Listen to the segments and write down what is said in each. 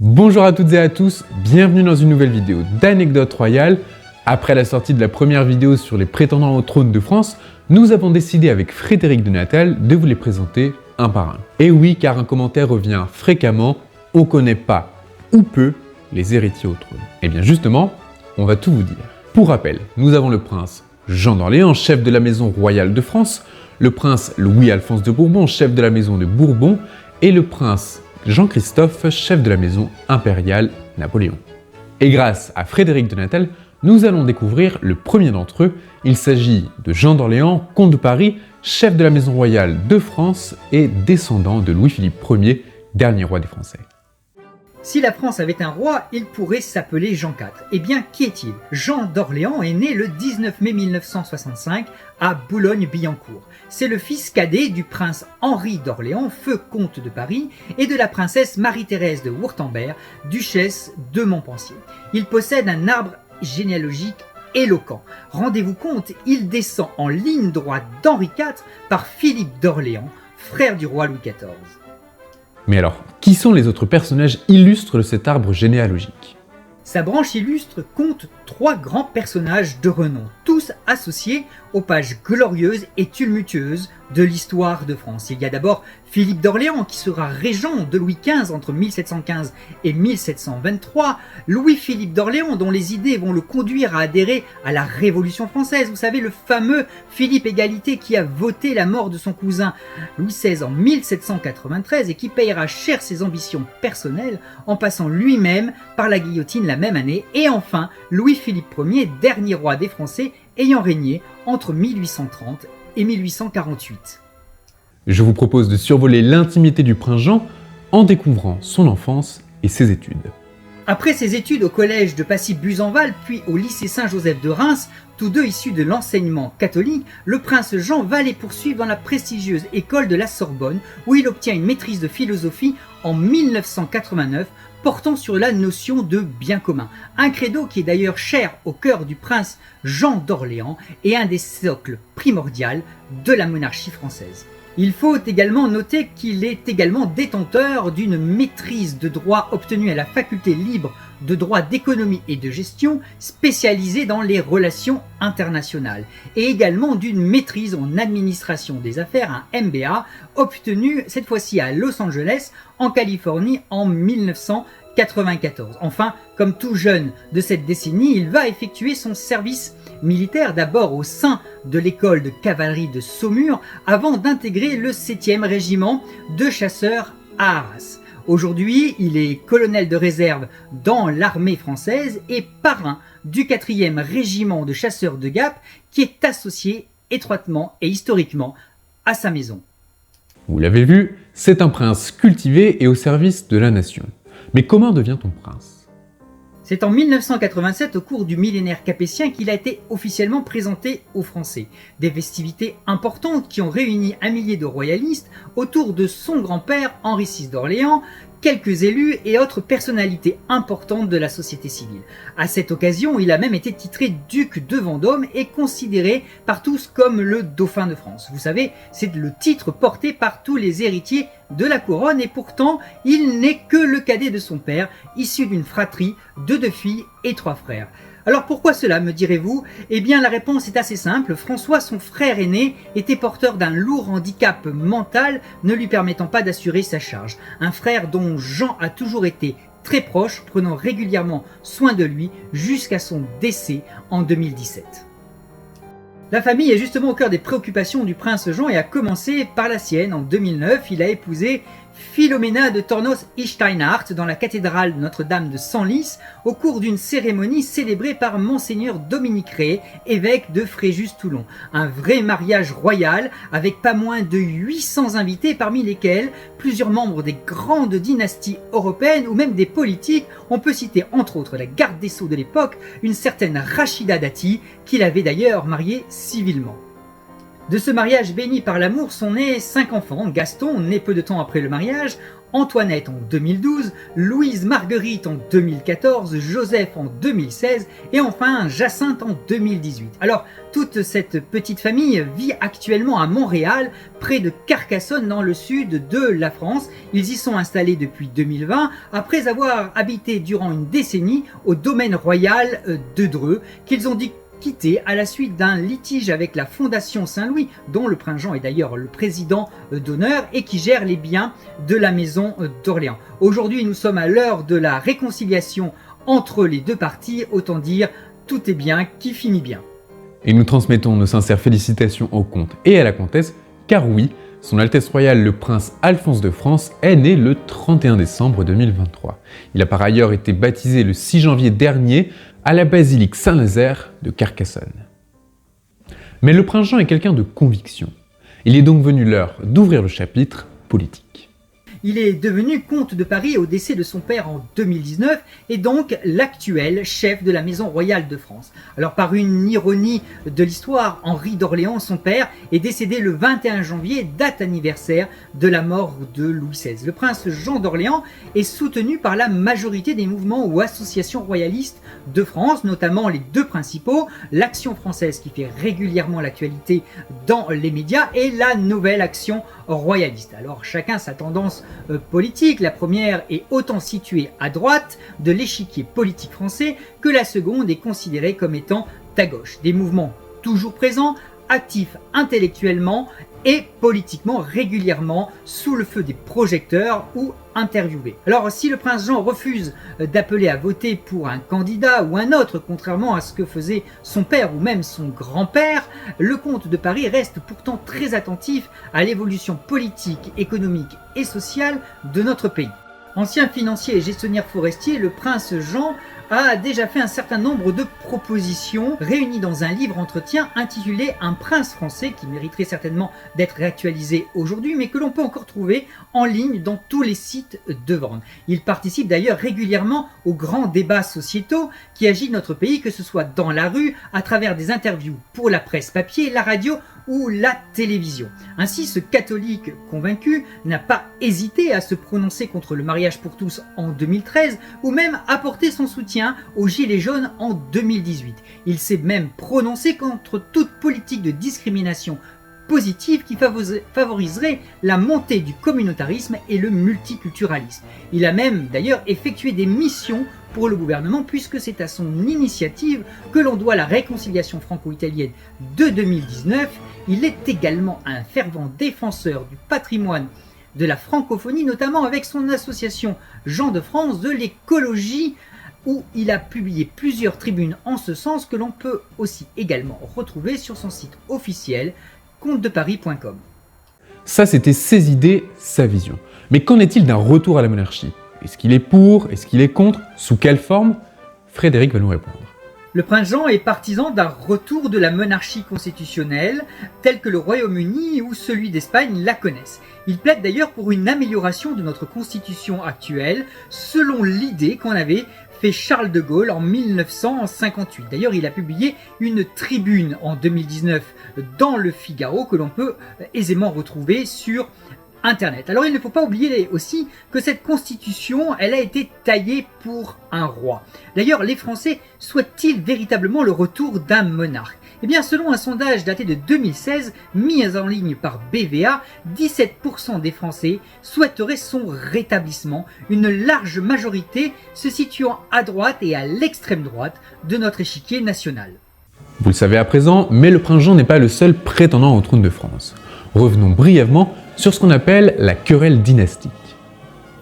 Bonjour à toutes et à tous, bienvenue dans une nouvelle vidéo d'Anecdotes Royales. Après la sortie de la première vidéo sur les prétendants au trône de France, nous avons décidé avec Frédéric de Natal de vous les présenter un par un. Et oui, car un commentaire revient fréquemment, on connaît pas ou peu les héritiers au trône. Et bien justement, on va tout vous dire. Pour rappel, nous avons le prince Jean d'Orléans, chef de la maison royale de France, le prince Louis-Alphonse de Bourbon, chef de la maison de Bourbon, et le prince Jean-Christophe, chef de la maison impériale Napoléon. Et grâce à Frédéric de Natal, nous allons découvrir le premier d'entre eux. Il s'agit de Jean d'Orléans, comte de Paris, chef de la maison royale de France et descendant de Louis-Philippe Ier, dernier roi des Français. Si la France avait un roi, il pourrait s'appeler Jean IV. Eh bien, qui est-il? Jean d'Orléans est né le 19 mai 1965 à Boulogne-Billancourt. C'est le fils cadet du prince Henri d'Orléans, feu comte de Paris, et de la princesse Marie-Thérèse de Wurtemberg, duchesse de Montpensier. Il possède un arbre généalogique éloquent. Rendez-vous compte, il descend en ligne droite d'Henri IV par Philippe d'Orléans, frère du roi Louis XIV. Mais alors, qui sont les autres personnages illustres de cet arbre généalogique? Sa branche illustre compte 3 grands personnages de renom, tous associés aux pages glorieuses et tumultueuses de l'histoire de France. Il y a d'abord Philippe d'Orléans qui sera régent de Louis XV entre 1715 et 1723, Louis-Philippe d'Orléans dont les idées vont le conduire à adhérer à la Révolution française. Vous savez, le fameux Philippe Égalité qui a voté la mort de son cousin Louis XVI en 1793 et qui payera cher ses ambitions personnelles en passant lui-même par la guillotine la même année. Et enfin, Louis-Philippe Ier, dernier roi des Français ayant régné entre 1830 et 1848. Je vous propose de survoler l'intimité du prince Jean en découvrant son enfance et ses études. Après ses études au collège de Passy-Buzenval, puis au lycée Saint-Joseph de Reims, tous deux issus de l'enseignement catholique, le prince Jean va les poursuivre dans la prestigieuse école de la Sorbonne, où il obtient une maîtrise de philosophie en 1989, portant sur la notion de bien commun. Un credo qui est d'ailleurs cher au cœur du prince Jean d'Orléans et un des socles primordiaux de la monarchie française. Il faut également noter qu'il est également détenteur d'une maîtrise de droit obtenue à la faculté libre de droit d'économie et de gestion spécialisée dans les relations internationales et également d'une maîtrise en administration des affaires, un MBA, obtenu cette fois-ci à Los Angeles en Californie en 1994. Enfin, comme tout jeune de cette décennie, il va effectuer son service militaire d'abord au sein de l'école de cavalerie de Saumur avant d'intégrer le 7e régiment de chasseurs à Arras. Aujourd'hui, il est colonel de réserve dans l'armée française et parrain du 4e régiment de chasseurs de Gap qui est associé étroitement et historiquement à sa maison. Vous l'avez vu, c'est un prince cultivé et au service de la nation. Mais comment devient-on prince? C'est en 1987, au cours du millénaire capétien, qu'il a été officiellement présenté aux Français. Des festivités importantes qui ont réuni un millier de royalistes autour de son grand-père Henri VI d'Orléans, quelques élus et autres personnalités importantes de la société civile. À cette occasion, il a même été titré duc de Vendôme et considéré par tous comme le dauphin de France. Vous savez, c'est le titre porté par tous les héritiers de la couronne et pourtant, il n'est que le cadet de son père, issu d'une fratrie de 2 filles et 3 frères. Alors pourquoi cela, me direz-vous? Eh bien la réponse est assez simple. François, son frère aîné, était porteur d'un lourd handicap mental ne lui permettant pas d'assurer sa charge. Un frère dont Jean a toujours été très proche, prenant régulièrement soin de lui jusqu'à son décès en 2017. La famille est justement au cœur des préoccupations du prince Jean et a commencé par la sienne. En 2009, il a épousé Philomena de Tornos-Isteinhardt dans la cathédrale Notre-Dame de Senlis au cours d'une cérémonie célébrée par Monseigneur Dominique Rey, évêque de Fréjus-Toulon. Un vrai mariage royal avec pas moins de 800 invités parmi lesquels plusieurs membres des grandes dynasties européennes ou même des politiques. On peut citer entre autres la garde des Sceaux de l'époque, une certaine Rachida Dati, qu'il avait d'ailleurs mariée civilement. De ce mariage béni par l'amour sont nés 5 enfants. Gaston, né peu de temps après le mariage, Antoinette en 2012, Louise Marguerite en 2014, Joseph en 2016 et enfin Jacinthe en 2018. Alors, toute cette petite famille vit actuellement à Montréal, près de Carcassonne dans le sud de la France. Ils y sont installés depuis 2020, après avoir habité durant une décennie au domaine royal de Dreux, qu'ils ont dû quitter à la suite d'un litige avec la Fondation Saint-Louis, dont le prince Jean est d'ailleurs le président d'honneur et qui gère les biens de la maison d'Orléans. Aujourd'hui, nous sommes à l'heure de la réconciliation entre les deux parties, autant dire tout est bien qui finit bien. Et nous transmettons nos sincères félicitations au comte et à la comtesse, car oui, son Altesse Royale le Prince Alphonse de France est né le 31 décembre 2023. Il a par ailleurs été baptisé le 6 janvier dernier à la basilique Saint-Nazaire de Carcassonne. Mais le prince Jean est quelqu'un de conviction. Il est donc venu l'heure d'ouvrir le chapitre politique. Il est devenu comte de Paris au décès de son père en 2019 et donc l'actuel chef de la maison royale de France. Alors par une ironie de l'histoire, Henri d'Orléans, son père, est décédé le 21 janvier, date anniversaire de la mort de Louis XVI. Le prince Jean d'Orléans est soutenu par la majorité des mouvements ou associations royalistes de France, notamment les deux principaux, l'Action française qui fait régulièrement l'actualité dans les médias et la Nouvelle Action royaliste. Alors chacun sa tendance politique. La première est autant située à droite de l'échiquier politique français que la seconde est considérée comme étant à gauche. Des mouvements toujours présents, actifs intellectuellement et politiquement régulièrement sous le feu des projecteurs ou interviewés. Alors si le prince Jean refuse d'appeler à voter pour un candidat ou un autre, contrairement à ce que faisait son père ou même son grand-père, le comte de Paris reste pourtant très attentif à l'évolution politique, économique et sociale de notre pays. Ancien financier et gestionnaire forestier, le prince Jean a déjà fait un certain nombre de propositions réunies dans un livre entretien intitulé « Un prince français » qui mériterait certainement d'être réactualisé aujourd'hui mais que l'on peut encore trouver en ligne dans tous les sites de vente. Il participe d'ailleurs régulièrement aux grands débats sociétaux qui agitent notre pays, que ce soit dans la rue, à travers des interviews pour la presse papier, la radio ou la télévision. Ainsi, ce catholique convaincu n'a pas hésité à se prononcer contre le mariage pour tous en 2013 ou même à apporter son soutien aux Gilets jaunes en 2018. Il s'est même prononcé contre toute politique de discrimination positive qui favoriserait la montée du communautarisme et le multiculturalisme. Il a même d'ailleurs effectué des missions pour le gouvernement puisque c'est à son initiative que l'on doit la réconciliation franco-italienne de 2019. Il est également un fervent défenseur du patrimoine de la francophonie, notamment avec son association Jean de France de l'écologie, où il a publié plusieurs tribunes en ce sens que l'on peut aussi également retrouver sur son site officiel comtedeparis.com. Ça, c'était ses idées, sa vision. Mais qu'en est-il d'un retour à la monarchie? Est-ce qu'il est pour? Est-ce qu'il est contre? Sous quelle forme? Frédéric va nous répondre. Le prince Jean est partisan d'un retour de la monarchie constitutionnelle, telle que le Royaume-Uni ou celui d'Espagne la connaissent. Il plaide d'ailleurs pour une amélioration de notre constitution actuelle, selon l'idée qu'en avait fait Charles de Gaulle en 1958. D'ailleurs, il a publié une tribune en 2019 dans Le Figaro que l'on peut aisément retrouver sur Internet. Alors il ne faut pas oublier aussi que cette constitution, elle a été taillée pour un roi. D'ailleurs, les Français souhaitent-ils véritablement le retour d'un monarque? Eh bien, selon un sondage daté de 2016, mis en ligne par BVA, 17% des Français souhaiteraient son rétablissement, une large majorité se situant à droite et à l'extrême droite de notre échiquier national. Vous le savez à présent, mais le prince Jean n'est pas le seul prétendant au trône de France. Revenons brièvement sur ce qu'on appelle la querelle dynastique.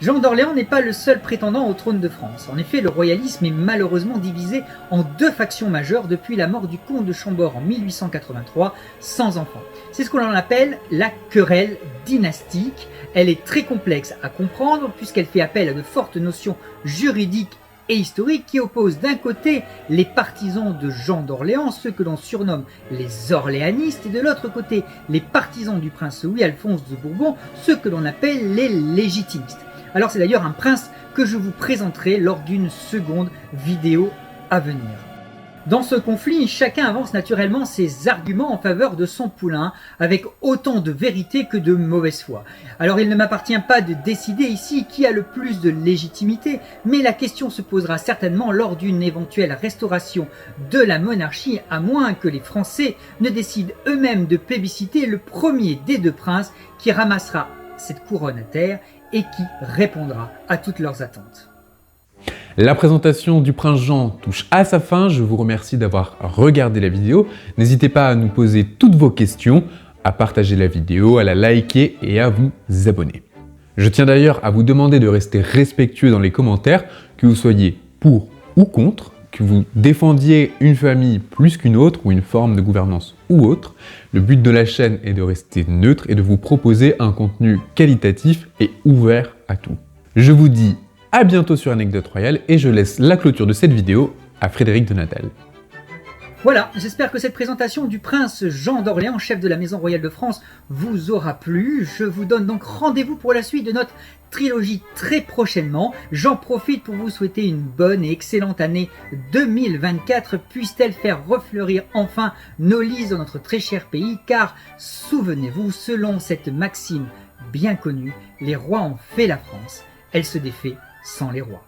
Jean d'Orléans n'est pas le seul prétendant au trône de France. En effet, le royalisme est malheureusement divisé en deux factions majeures depuis la mort du comte de Chambord en 1883, sans enfant. C'est ce qu'on appelle la querelle dynastique. Elle est très complexe à comprendre puisqu'elle fait appel à de fortes notions juridiques et historiques qui opposent d'un côté les partisans de Jean d'Orléans, ceux que l'on surnomme les orléanistes, et de l'autre côté les partisans du prince Louis-Alphonse de Bourbon, ceux que l'on appelle les légitimistes. Alors c'est d'ailleurs un prince que je vous présenterai lors d'une seconde vidéo à venir. Dans ce conflit, chacun avance naturellement ses arguments en faveur de son poulain, avec autant de vérité que de mauvaise foi. Alors il ne m'appartient pas de décider ici qui a le plus de légitimité, mais la question se posera certainement lors d'une éventuelle restauration de la monarchie, à moins que les Français ne décident eux-mêmes de plébisciter le premier des deux princes qui ramassera cette couronne à terre et qui répondra à toutes leurs attentes. La présentation du prince Jean touche à sa fin, je vous remercie d'avoir regardé la vidéo. N'hésitez pas à nous poser toutes vos questions, à partager la vidéo, à la liker et à vous abonner. Je tiens d'ailleurs à vous demander de rester respectueux dans les commentaires, que vous soyez pour ou contre, que vous défendiez une famille plus qu'une autre ou une forme de gouvernance ou autre. Le but de la chaîne est de rester neutre et de vous proposer un contenu qualitatif et ouvert à tout. Je vous dis à bientôt sur Anecdote Royale et je laisse la clôture de cette vidéo à Frédéric de Natal. Voilà, j'espère que cette présentation du prince Jean d'Orléans, chef de la Maison Royale de France, vous aura plu. Je vous donne donc rendez-vous pour la suite de notre trilogie très prochainement. J'en profite pour vous souhaiter une bonne et excellente année 2024. Puisse-t-elle faire refleurir enfin nos lys dans notre très cher pays, car souvenez-vous, selon cette maxime bien connue, les rois ont fait la France, elle se défait sans les rois.